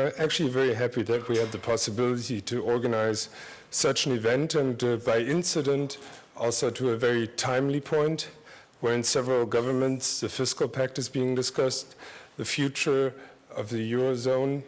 are actually very happy that we have the possibility to organize such an event, and by incident also to a very timely point, where in several governments the fiscal pact is being discussed, the future of the Eurozone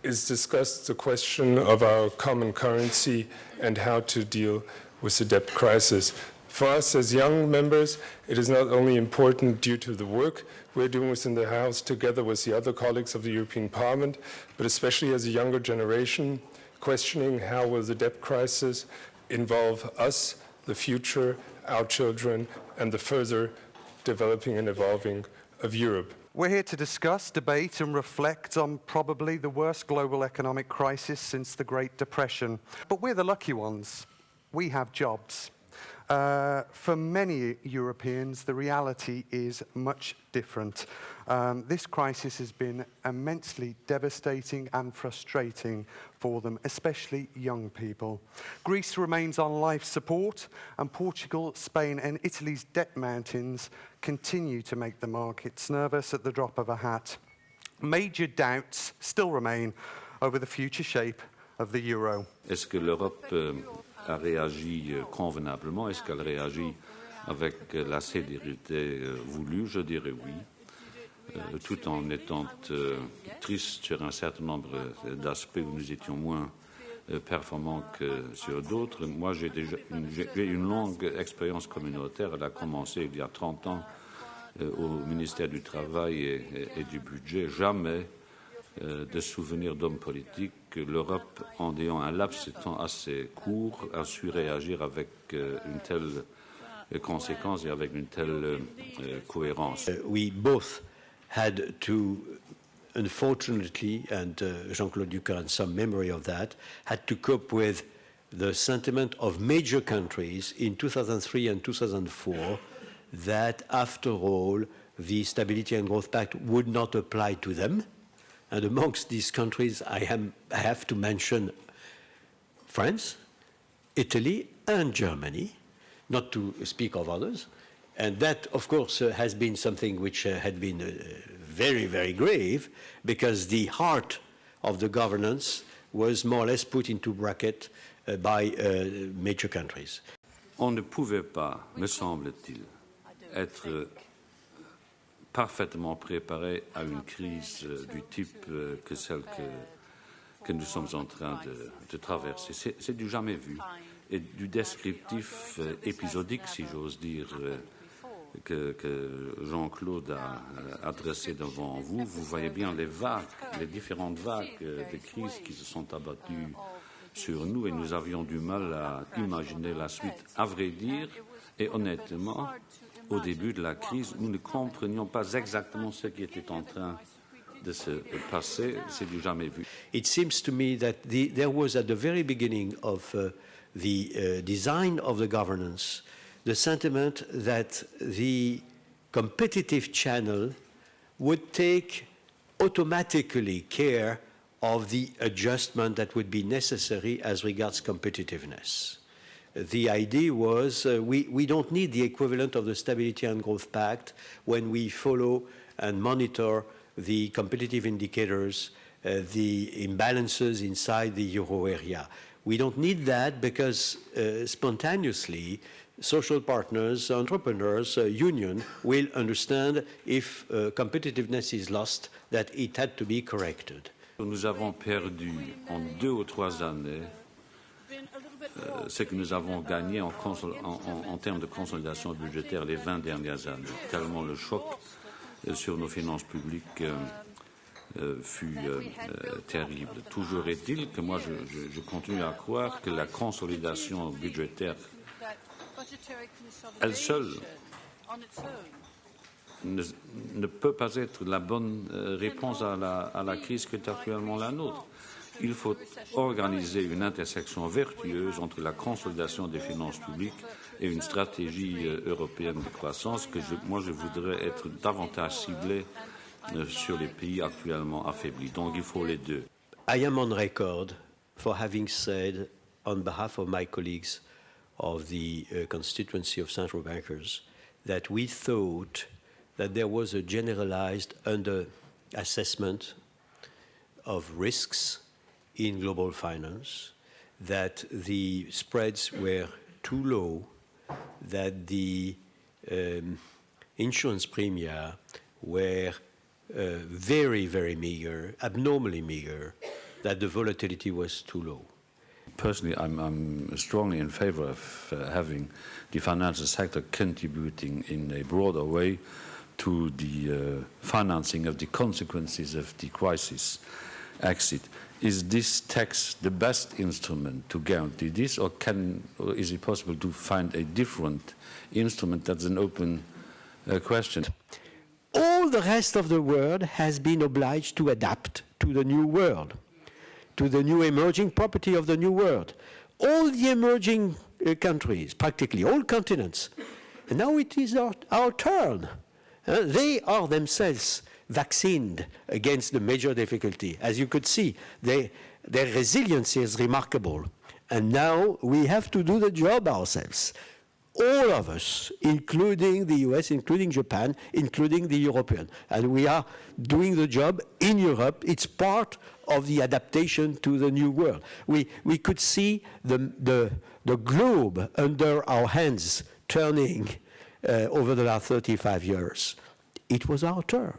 is discussed, the question of our common currency and how to deal with the debt crisis. For us as young members, it is not only important due to the work we're doing within the House together with the other colleagues of the European Parliament, but especially as a younger generation, questioning how will the debt crisis involve us, the future, our children, and the further developing and evolving of Europe. We're here to discuss, debate, and reflect on probably the worst global economic crisis since the Great Depression. But we're the lucky ones. We have jobs. For many Europeans, the reality is much different. This crisis has been immensely devastating and frustrating for them, especially young people. Greece remains on life support, and Portugal, Spain, and Italy's debt mountains continue to make the markets nervous at the drop of a hat. Major doubts still remain over the future shape of the euro. Est-ce que l'Europe a réagi convenablement? Est-ce qu'elle réagit avec la célérité voulue? Je dirais oui, tout en étant triste sur un certain nombre d'aspects où nous étions moins performants que sur d'autres. Moi, j'ai une longue expérience communautaire. Elle a commencé il y a 30 ans au ministère du Travail et du Budget. Jamais de souvenirs d'hommes politiques, l'Europe, en ayant un laps de temps assez court, a su réagir avec une telle conséquence et avec une telle cohérence. We both had to, unfortunately, and Jean-Claude Juncker and some memory of that, had to cope with the sentiment of major countries in 2003 and 2004 that, after all, the Stability and Growth Pact would not apply to them. And amongst these countries, I have to mention France, Italy, and Germany, not to speak of others. And that, of course, has been something which had been very, very grave, because the heart of the governance was more or less put into bracket by major countries. On ne pouvait pas, me semble-t-il, être parfaitement préparé à une crise du type que celle que nous sommes en train de traverser. C'est du jamais vu et du descriptif épisodique, si j'ose dire, que Jean-Claude a adressé devant vous. Vous voyez bien les vagues, les différentes vagues de crises qui se sont abattues sur nous, et nous avions du mal à imaginer la suite. À vrai dire, et honnêtement, au début de la crise, nous ne comprenions pas exactement ce qui était en train de se passer. C'est du jamais vu. It seems to me that there was at the very beginning of the design of the governance the sentiment that the competitive channel would take automatically care of the adjustment that would be necessary as regards competitiveness. The idea was we don't need the equivalent of the Stability and Growth Pact when we follow and monitor the competitive indicators, the imbalances inside the euro area. We don't need that because spontaneously social partners, entrepreneurs, union will understand if competitiveness is lost, that it had to be corrected. Nous avons perdu en 2 ou 3 années ce que nous avons gagné en termes de consolidation budgétaire les 20 dernières années, tellement le choc sur nos finances publiques fut terrible. Toujours est-il que moi je continue à croire que la consolidation budgétaire, elle seule, ne peut pas être la bonne réponse à la crise qui est actuellement la nôtre. Il faut organiser une intersection vertueuse entre la consolidation des finances publiques et une stratégie européenne de croissance que moi je voudrais être davantage ciblée sur les pays actuellement affaiblis. Donc il faut les deux. I am on record for having said on behalf of my colleagues of the constituency of central bankers that we thought that there was a generalized under-assessment of risks in global finance, that the spreads were too low, that the insurance premia were very, very meager, abnormally meager, that the volatility was too low. Personally, I'm strongly in favor of having the financial sector contributing in a broader way to the financing of the consequences of the crisis exit. Is this tax the best instrument to guarantee this, or is it possible to find a different instrument? That's an open question. All the rest of the world has been obliged to adapt to the new world, to the new emerging property of the new world. All the emerging countries, practically all continents. And now it is our turn. They are themselves vaccinated against the major difficulty. As you could see, their resilience is remarkable. And now we have to do the job ourselves. All of us, including the US, including Japan, including the European. And we are doing the job in Europe. It's part of the adaptation to the new world. We could see the globe under our hands turning over the last 35 years. It was our turn.